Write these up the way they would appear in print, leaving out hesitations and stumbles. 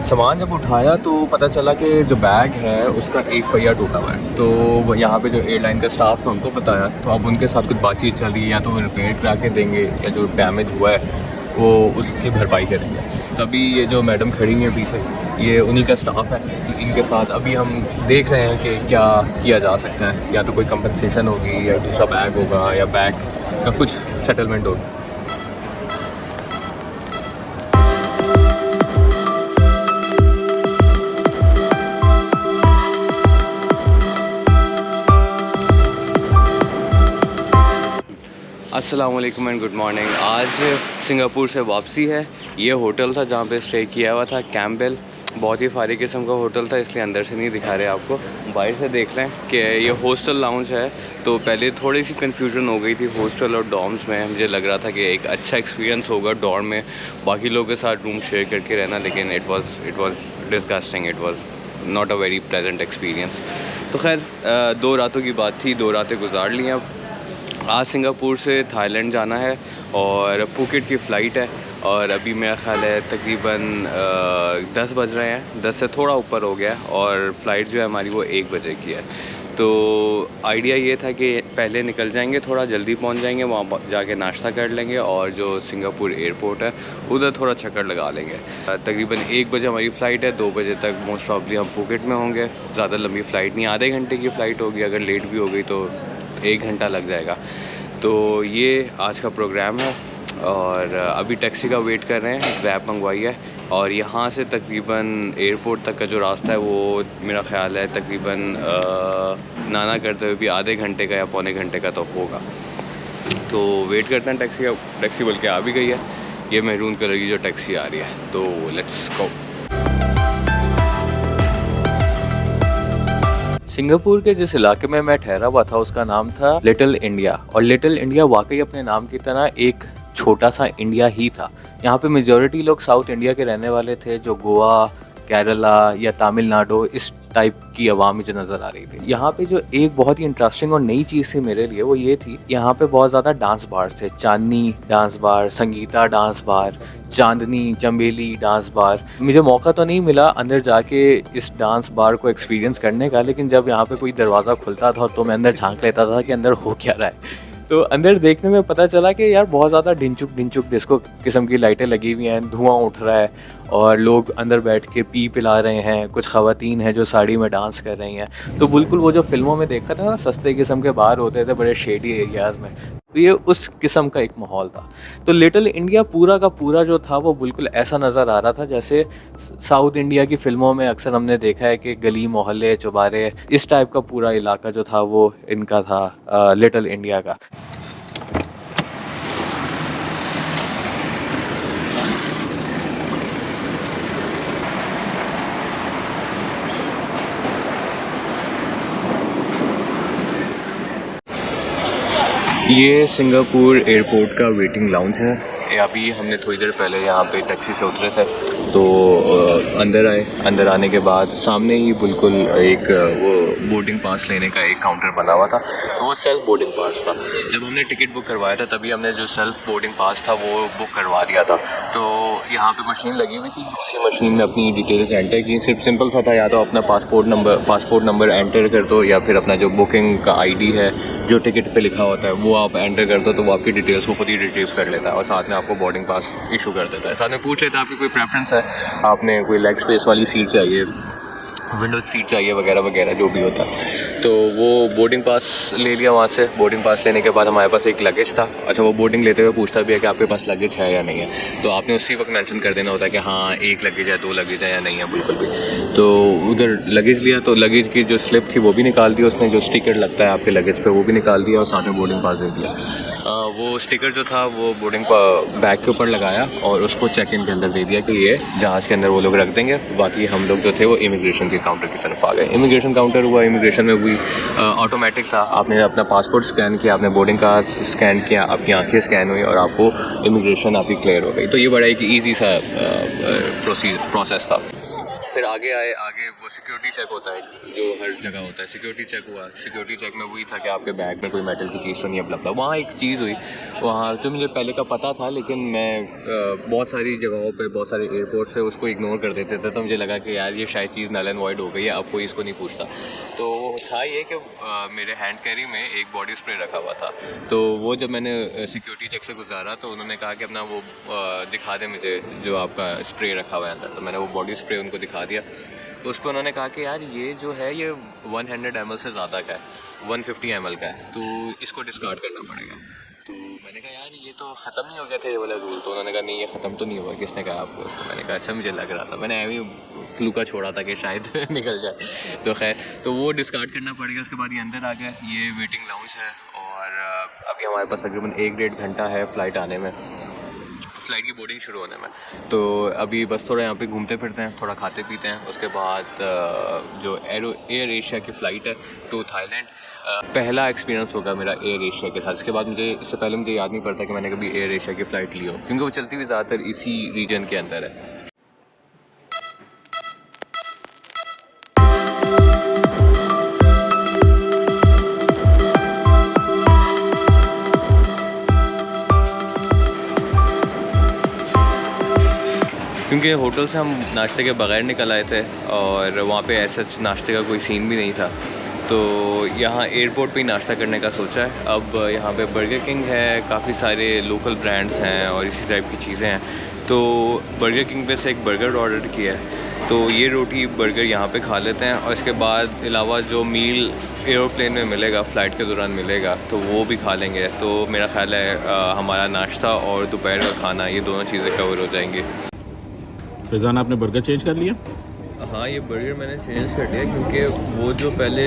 सामान जब उठाया तो पता चला कि जो बैग है उसका एक पहिया टूटा हुआ है। तो वो यहाँ पे जो एयरलाइन का स्टाफ था उनको बताया, तो अब उनके साथ कुछ बातचीत चल रही है, या तो वो रिपेयर करा के देंगे या जो डैमेज हुआ है वो उसकी भरपाई करेंगे। तभी ये जो मैडम खड़ी हैं पीछे, ये उन्हीं का स्टाफ है। इनके साथ अभी हम देख रहे हैं कि क्या किया जा सकता है, या तो कोई कंपनसेशन होगी या दूसरा बैग होगा या बैग का कुछ सेटलमेंट होगी। अस्सलाम वालेकुम एंड गुड मॉर्निंग। आज सिंगापुर से वापसी है। ये होटल था जहाँ पे स्टे किया हुआ था, कैम्पबेल। बहुत ही फारी किस्म का होटल था, इसलिए अंदर से नहीं दिखा रहे आपको, बाहर से देख लें कि ये हॉस्टल लाउंज है। तो पहले थोड़ी सी कन्फ्यूजन हो गई थी हॉस्टल और डॉर्म्स में। मुझे लग रहा था कि एक अच्छा एक्सपीरियंस होगा डॉर्म में बाकी लोगों के साथ रूम शेयर करके रहना, लेकिन it was disgusting. It was not a very pleasant experience. तो खैर 2 रातों की बात थी, 2 रातें गुजार ली। अब आज सिंगापुर से थाईलैंड जाना है और फुकेट की फ़्लाइट है, और अभी मेरा ख़्याल है तकरीबन 10 बज रहे हैं, 10 से थोड़ा ऊपर हो गया है, और फ़्लाइट जो है हमारी वो 1 बजे की है। तो आइडिया ये था कि पहले निकल जाएंगे, थोड़ा जल्दी पहुंच जाएंगे, वहाँ जाके नाश्ता कर लेंगे और जो सिंगापुर एयरपोर्ट है उधर थोड़ा चक्कर लगा लेंगे। तकरीबन 1 बजे हमारी फ़्लाइट है, 2 बजे तक मोस्ट प्रॉब्ली हम फुकेट में होंगे। ज़्यादा लंबी फ़्लाइट नहीं, आधे घंटे की फ़्लाइट होगी, अगर लेट भी हो गई तो 1 घंटा लग जाएगा। तो ये आज का प्रोग्राम है, और अभी टैक्सी का वेट कर रहे हैं। ग्रैब मंगवाई है, और यहाँ से तकरीबन एयरपोर्ट तक का जो रास्ता है वो मेरा ख़्याल है तकरीबन नाना करते हुए भी आधे घंटे का या पौने घंटे का तो होगा। तो वेट करते हैं टैक्सी का। टैक्सी बल्कि आ भी गई है, ये मैरून कलर की जो टैक्सी आ रही है। तो लेट्स गो। सिंगापुर के जिस इलाके में मैं ठहरा हुआ था उसका नाम था लिटिल इंडिया, और लिटिल इंडिया वाकई अपने नाम की तरह एक छोटा सा इंडिया ही था। यहाँ पे मेजॉरिटी लोग साउथ इंडिया के रहने वाले थे, जो गोवा, केरला या तमिलनाडु इस टाइप की आवाम मुझे नज़र आ रही थी। यहाँ पे जो एक बहुत ही इंटरेस्टिंग और नई चीज़ थी मेरे लिए, वो ये थी, यहाँ पे बहुत ज़्यादा डांस बार थे। Chandni dance bar, Sangeeta dance bar, Chandni, Chameli dance बार। मुझे मौका तो नहीं मिला अंदर जाके इस डांस बार को एक्सपीरियंस करने का, लेकिन जब यहाँ पे कोई दरवाज़ा खुलता था तो मैं अंदर झांक लेता था कि अंदर हो क्या रहा है। तो अंदर देखने में पता चला कि यार बहुत ज़्यादा ढिंचुक डिस्को किस्म की लाइटें लगी हुई हैं, धुआं उठ रहा है, और लोग अंदर बैठ के पी पिला रहे हैं। कुछ ख़वातीन हैं जो साड़ी में डांस कर रही हैं। तो बिल्कुल वो जो फिल्मों में देखा था ना, सस्ते किस्म के बार होते थे बड़े शेडी एरियाज़ में, तो ये उस किस्म का एक माहौल था। तो लिटिल इंडिया पूरा का पूरा जो था वो बिल्कुल ऐसा नज़र आ रहा था जैसे साउथ इंडिया की फ़िल्मों में अक्सर हमने देखा है कि गली मोहल्ले चौबारे, इस टाइप का पूरा इलाका जो था वो इनका था, लिटिल इंडिया का। ये सिंगापुर एयरपोर्ट का वेटिंग लाउंज है। अभी हमने थोड़ी देर पहले यहाँ पे टैक्सी से उतरे थे, तो अंदर आए। अंदर आने के बाद सामने ही बिल्कुल एक वो बोर्डिंग पास लेने का एक काउंटर बना हुआ था, तो वो सेल्फ बोर्डिंग पास था। जब हमने टिकट बुक करवाया था तभी हमने जो सेल्फ बोर्डिंग पास था वो बुक करवा दिया था। तो यहाँ पे मशीन लगी हुई थी, उसी मशीन में अपनी डिटेल्स एंटर की। सिर्फ सिंपल सा था, या तो अपना पासपोर्ट नंबर एंटर कर दो, या फिर अपना जो बुकिंग का ID है जो टिकट पे लिखा होता है वो आप एंटर कर दो, तो वो आपकी डिटेल्स को खुद ही रिट्रीव कर लेता है और साथ में आपको बोर्डिंग पास इशू कर देता है। साथ में पूछ लेता है आपकी कोई प्रेफरेंस है, आपने कोई लेग स्पेस वाली सीट चाहिए, विंडो सीट चाहिए, वगैरह वगैरह जो भी होता है। तो वो बोर्डिंग पास ले लिया वहाँ से। बोर्डिंग पास लेने के बाद हमारे पास एक लगेज था। अच्छा, वो बोर्डिंग लेते हुए पूछता भी है कि आपके पास लगेज है या नहीं है, तो आपने उसी वक्त मेंशन कर देना होता है कि हाँ 1 लगेज है, 2 लगेज है या नहीं है बिल्कुल भी। तो उधर लगेज लिया, तो लगेज की जो स्लिप थी वो भी निकाल दी उसने, जो स्टिकर लगता है आपके लगेज पे वो भी निकाल दिया, और साथ में बोर्डिंग पास दे दिया। वो स्टिकर जो था वो बोर्डिंग बैग के ऊपर लगाया और उसको चेक इन के अंदर दे दिया कि ये जहाज़ के अंदर वो लोग रख देंगे। बाकी हम लोग जो थे वो इमिग्रेशन के काउंटर की तरफ आ गए। इमिग्रेशन काउंटर हुआ, इमिग्रेशन में हुई ऑटोमेटिक था। आपने अपना पासपोर्ट स्कैन किया, आपने बोर्डिंग का स्कैन किया, आपकी आंखें स्कैन हुई और आपको इमिग्रेशन आपकी क्लियर हो गई। तो ये बड़ा एक ईजी सा प्रोसेस था। फिर आगे आए, आगे वो सिक्योरिटी चेक होता है जो हर जगह होता है। सिक्योरिटी चेक हुआ, सिक्योरिटी चेक में वही था कि आपके बैग में कोई मेटल की चीज़ तो नहीं है, ब्ला ब्ला। वहाँ एक चीज़ हुई वहाँ जो मुझे पहले का पता था, लेकिन मैं बहुत सारी जगहों पे, बहुत सारे एयरपोर्ट पे उसको इग्नोर कर देते थे, तो मुझे लगा कि यार ये शायद चीज़ नल एंड वॉइड हो गई है, अब कोई इसको नहीं पूछता। तो था ये कि मेरे हैंड कैरी में एक बॉडी स्प्रे रखा हुआ था, तो वो जब मैंने सिक्योरिटी चेक से गुजारा तो उन्होंने कहा कि अपना वो दिखा दें मुझे जो आपका स्प्रे रखा हुआ है अंदर। तो मैंने वो बॉडी स्प्रे उनको दिखा दिया, तो उस पर उन्होंने कहा कि यार ये जो है ये 100 ml से ज़्यादा का है, 150 ml का है, तो इसको डिस्कार्ड करना पड़ेगा। तो मैंने कहा यार ये तो ख़त्म नहीं हो गया था ये वाला रूल। तो उन्होंने कहा नहीं ये ख़त्म तो नहीं हुआ, किसने कहा आपको? तो मैंने कहा अच्छा मुझे लग रहा था, मैंने ऐਵੇਂ ही फ्लूका छोड़ा था कि शायद निकल जाए। तो खैर तो वो डिस्कार्ड करना पड़ेगा। उसके बाद ये अंदर आ गया, ये वेटिंग लाउंज है और अभी हमारे पास तकरीबन 1-1.5 घंटा है फ़्लाइट आने में, फ़्लाइट की बोर्डिंग शुरू होने में। तो अभी बस थोड़ा यहाँ पे घूमते फिरते हैं, थोड़ा खाते पीते हैं। उसके बाद जो एयर एशिया की फ़्लाइट है टू थाईलैंड, पहला एक्सपीरियंस होगा मेरा एयर एशिया के साथ। इसके बाद इससे पहले मुझे याद नहीं पड़ता कि मैंने कभी एयर एशिया की फ़्लाइट ली हो, क्योंकि वो चलती हुई ज़्यादातर इसी रीजन के अंदर है। क्योंकि होटल से हम नाश्ते के बगैर निकल आए थे और वहाँ पे ऐसा नाश्ते का कोई सीन भी नहीं था, तो यहाँ एयरपोर्ट पे ही नाश्ता करने का सोचा है। अब यहाँ पे बर्गर किंग है, काफ़ी सारे लोकल ब्रांड्स हैं और इसी टाइप की चीज़ें हैं। तो बर्गर किंग पे से एक बर्गर ऑर्डर किया है, तो ये रोटी बर्गर यहाँ पे खा लेते हैं और इसके बाद अलावा जो मील एरोप्लेन में मिलेगा, फ़्लाइट के दौरान मिलेगा, तो वो भी खा लेंगे। तो मेरा ख़्याल है हमारा नाश्ता और दोपहर का खाना, ये दोनों चीज़ें कवर हो जाएंगी। फैज़ान आपने बर्गर चेंज कर लिया? हाँ ये बर्गर मैंने चेंज कर दिया, क्योंकि वो जो पहले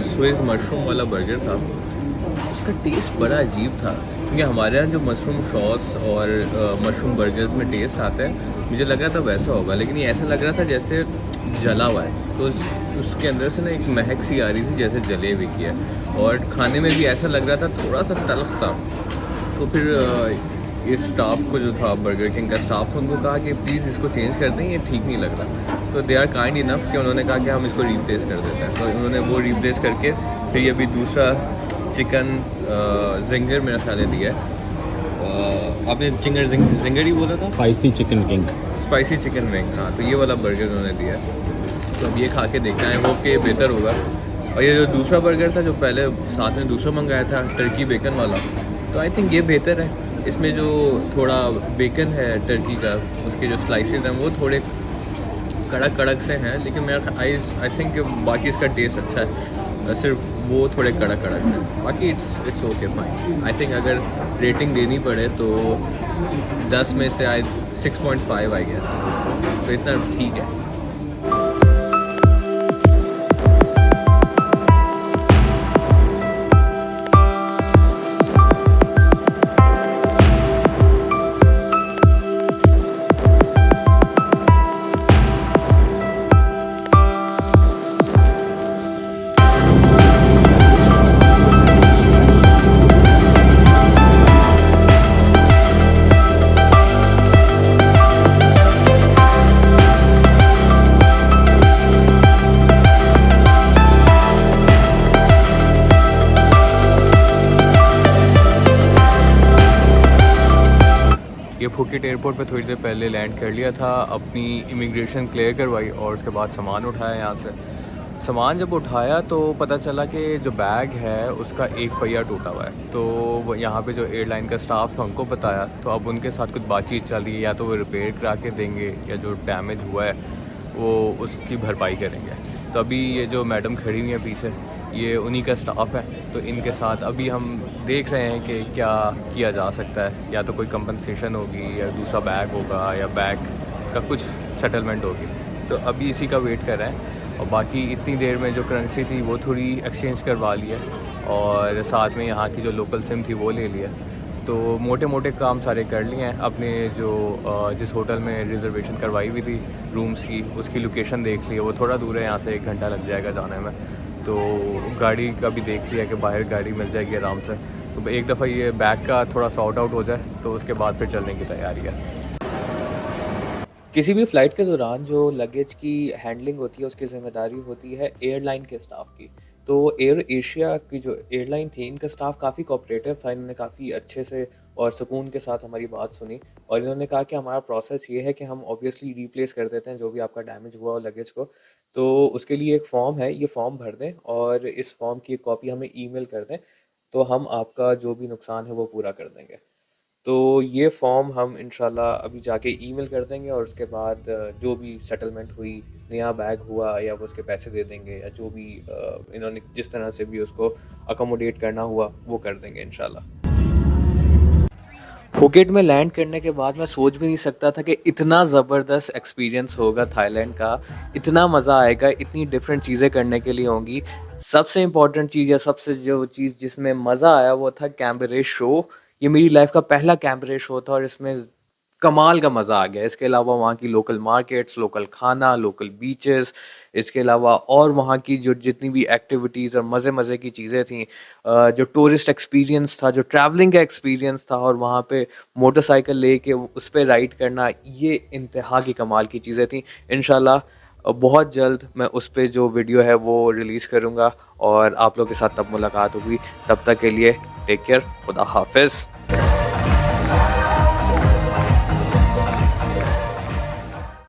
स्विस मशरूम वाला बर्गर था उसका टेस्ट बड़ा अजीब था। क्योंकि हमारे यहाँ जो मशरूम शॉट्स और मशरूम बर्गर्स में टेस्ट आता है, मुझे लग रहा था वैसा होगा, लेकिन ये ऐसा लग रहा था जैसे जला हुआ है। तो उसके अंदर से ना एक महक सी आ रही थी जैसे जले हुए की है, और खाने में भी ऐसा लग रहा था थोड़ा सा तल्ख सा। तो फिर इस स्टाफ को जो था, बर्गर किंग का स्टाफ था, उनको कहा कि प्लीज़ इसको चेंज कर दें, ये ठीक नहीं लग रहा। तो दे आर काइंड इनफ कि उन्होंने कहा कि हम इसको रिप्लेस कर देते हैं। तो उन्होंने वो रिप्लेस करके फिर ये अभी दूसरा चिकन जिंगर मेरा ख्याल है दिया है। आपने जिंगर ही बोला था? Spicy chicken king, spicy chicken wing, हाँ। तो ये वाला बर्गर उन्होंने दिया है, तो अब ये खा के देखना है वो कि बेहतर होगा। और ये जो दूसरा बर्गर था जो पहले साथ में दूसरा मंगाया था, टर्की बेकन वाला, तो आई थिंक ये बेहतर है। इसमें जो थोड़ा बेकन है टर्की का, उसके जो स्लाइसेस हैं वो थोड़े कड़क से हैं, लेकिन मेरा आई थिंक बाकी इसका टेस्ट अच्छा है, सिर्फ वो थोड़े कड़क हैं। बाकी it's okay fine. I think अगर रेटिंग देनी पड़े तो 10 में से 6.5 आई गेस, तो इतना ठीक है। फुकेट एयरपोर्ट पे थोड़ी देर पहले लैंड कर लिया था, अपनी इमिग्रेशन क्लियर करवाई और उसके बाद सामान उठाया यहाँ से। सामान जब उठाया तो पता चला कि जो बैग है उसका एक पहिया टूटा हुआ है। तो यहाँ पे जो एयरलाइन का स्टाफ था उनको बताया, तो अब उनके साथ कुछ बातचीत चल रही है, या तो वो रिपेयर करा के देंगे या जो डैमेज हुआ है वो उसकी भरपाई करेंगे। तो अभी ये जो मैडम खड़ी हुई है पीछे, ये उन्हीं का स्टाफ है, तो इनके साथ अभी हम देख रहे हैं कि क्या किया जा सकता है। या तो कोई कंपनसेशन होगी, या दूसरा बैग होगा, या बैग का कुछ सेटलमेंट होगी। तो अभी इसी का वेट कर रहे हैं। और बाकी इतनी देर में जो करेंसी थी वो थोड़ी एक्सचेंज करवा ली है, और साथ में यहाँ की जो लोकल सिम थी वो ले लिया। तो मोटे मोटे काम सारे कर लिए हैं। अपने जो जिस होटल में रिज़र्वेशन करवाई हुई थी रूम्स की, उसकी लोकेशन देख ली है, वो थोड़ा दूर है यहाँ से, 1 घंटा लग जाएगा जाने में। तो गाड़ी का भी देख लिया कि बाहर गाड़ी मिल जाएगी आराम से। तो एक दफ़ा ये बैग का थोड़ा सॉर्ट आउट हो जाए तो उसके बाद फिर चलने की तैयारी है। किसी भी फ़्लाइट के दौरान जो लगेज की हैंडलिंग होती है उसकी ज़िम्मेदारी होती है एयरलाइन के स्टाफ की। तो एयर एशिया की जो एयरलाइन थी इनका स्टाफ काफ़ी कोऑपरेटिव था, इन्होंने काफ़ी अच्छे से और सुकून के साथ हमारी बात सुनी और इन्होंने कहा कि हमारा प्रोसेस ये है कि हम ऑब्वियसली रिप्लेस कर देते हैं जो भी आपका डैमेज हुआ हो लगेज को। तो उसके लिए एक फ़ॉर्म है, ये फ़ॉर्म भर दें और इस फ़ॉर्म की एक कॉपी हमें ईमेल कर दें, तो हम आपका जो भी नुकसान है वो पूरा कर देंगे। तो ये फॉर्म हम इंशाल्लाह अभी जाके ईमेल कर देंगे और उसके बाद जो भी सेटलमेंट हुई, नया बैग हुआ या वो उसके पैसे दे देंगे या जो भी इन्होंने जिस तरह से भी उसको अकोमोडेट करना हुआ वो कर देंगे इंशाल्लाह। फुकेट में लैंड करने के बाद मैं सोच भी नहीं सकता था कि इतना ज़बरदस्त एक्सपीरियंस होगा थाईलैंड का, इतना मज़ा आएगा, इतनी डिफरेंट चीज़ें करने के लिए होंगी। सबसे इम्पोर्टेंट चीज़ या सबसे जो चीज़ जिसमें मज़ा आया वो था कैम्बरे शो। ये मेरी लाइफ का पहला कैम्बरे शो था और इसमें कमाल का मज़ा आ गया। इसके अलावा वहाँ की लोकल मार्केट्स, लोकल खाना, लोकल बीचेस, इसके अलावा और वहाँ की जो जितनी भी एक्टिविटीज़ और मज़े-मज़े की चीज़ें थीं, जो टूरिस्ट एक्सपीरियंस था, जो ट्रैवलिंग का एक्सपीरियंस था और वहाँ पे मोटरसाइकिल लेके उस पे राइड करना, ये इंतहा की कमाल की चीज़ें थीं। इंशाल्लाह बहुत जल्द मैं उस पे जो वीडियो है वो रिलीज़ करूँगा और आप लोगों के साथ तब मुलाकात होगी। तब तक के लिए टेक केयर, खुदा हाफ़िज़।